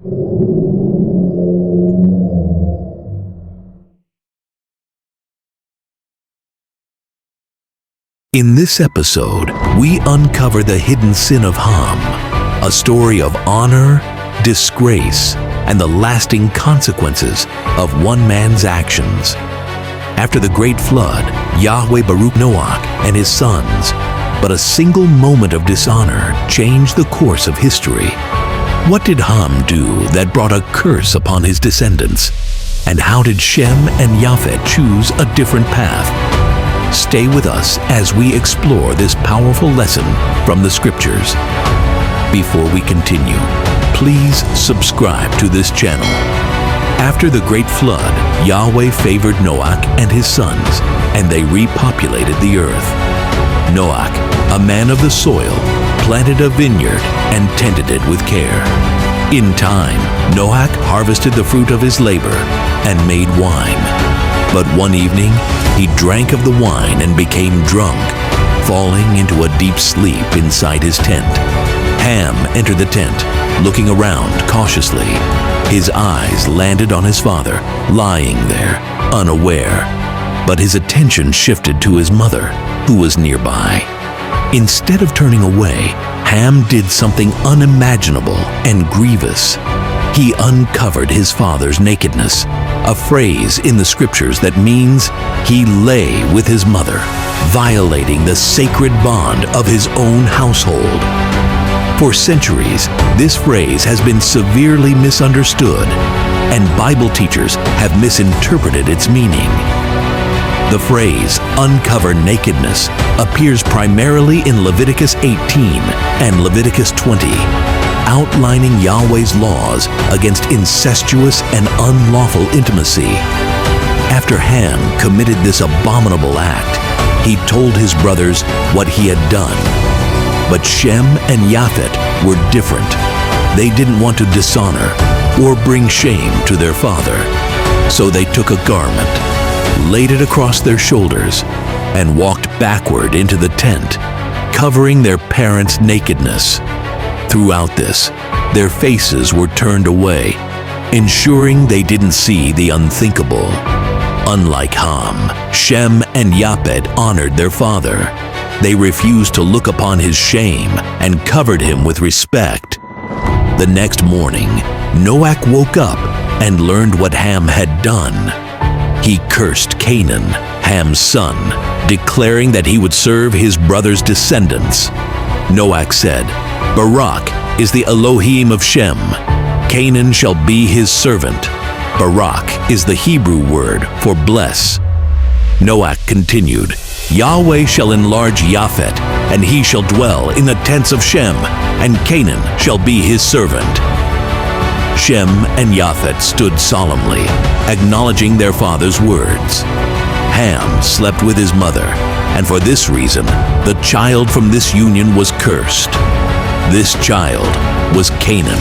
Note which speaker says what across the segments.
Speaker 1: In this episode, we uncover the hidden sin of Ham, a story of honor, disgrace, and the lasting consequences of one man's actions. After the great flood, Yahweh baruch Noac and his sons, but a single moment of dishonor changed the course of history. What did Ham do that brought a curse upon his descendants? And how did Shem and Yafet choose a different path? Stay with us as we explore this powerful lesson from the Scriptures. Before we continue, please subscribe to this channel. After the great flood, Yahweh favored Noac and his sons, and they repopulated the earth. Noac, a man of the soil, planted a vineyard and tended it with care. In time, Noac harvested the fruit of his labor and made wine. But one evening, he drank of the wine and became drunk, falling into a deep sleep inside his tent. Ham entered the tent, looking around cautiously. His eyes landed on his father, lying there, unaware. But his attention shifted to his mother, who was nearby. Instead of turning away, Ham did something unimaginable and grievous. He uncovered his father's nakedness, a phrase in the Scriptures that means he lay with his mother, violating the sacred bond of his own household. For centuries, this phrase has been severely misunderstood, and Bible teachers have misinterpreted its meaning. The phrase, uncover nakedness, appears primarily in Leviticus 18 and Leviticus 20, outlining Yahweh's laws against incestuous and unlawful intimacy. After Ham committed this abominable act, he told his brothers what he had done. But Shem and Yafet were different. They didn't want to dishonor or bring shame to their father. So they took a garment, laid it across their shoulders, and walked backward into the tent, covering their parents' nakedness. Throughout this, their faces were turned away, ensuring they didn't see the unthinkable. Unlike Ham, Shem and Yafet honored their father. They refused to look upon his shame and covered him with respect. The next morning, Noac woke up and learned what Ham had done. He cursed Canaan, Ham's son, declaring that he would serve his brother's descendants. Noac said, "Baruch is the Elohim of Shem. Canaan shall be his servant." Baruch is the Hebrew word for bless. Noac continued, "Yahweh shall enlarge Yafet, and he shall dwell in the tents of Shem, and Canaan shall be his servant." Shem and Yafet stood solemnly, acknowledging their father's words. Ham slept with his mother, and for this reason, the child from this union was cursed. This child was Canaan.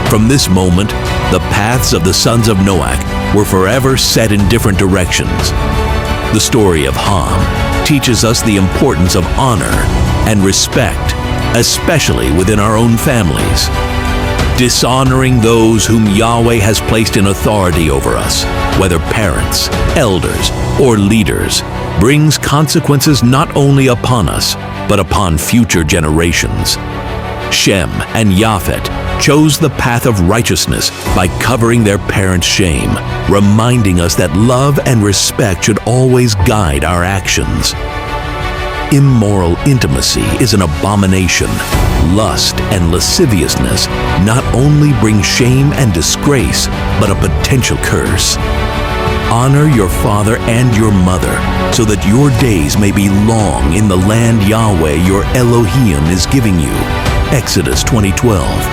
Speaker 1: From this moment, the paths of the sons of Noac were forever set in different directions. The story of Ham teaches us the importance of honor and respect, especially within our own families. Dishonoring those whom Yahweh has placed in authority over us, whether parents, elders, or leaders, brings consequences not only upon us, but upon future generations. Shem and Yafet chose the path of righteousness by covering their parents' shame, reminding us that love and respect should always guide our actions. Immoral intimacy is an abomination. Lust and lasciviousness not only bring shame and disgrace, but a potential curse. Honor your father and your mother, so that your days may be long in the land Yahweh your Elohim is giving you. Exodus 20:12.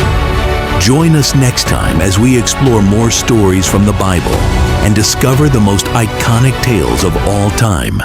Speaker 1: Join us next time as we explore more stories from the Bible and discover the most iconic tales of all time.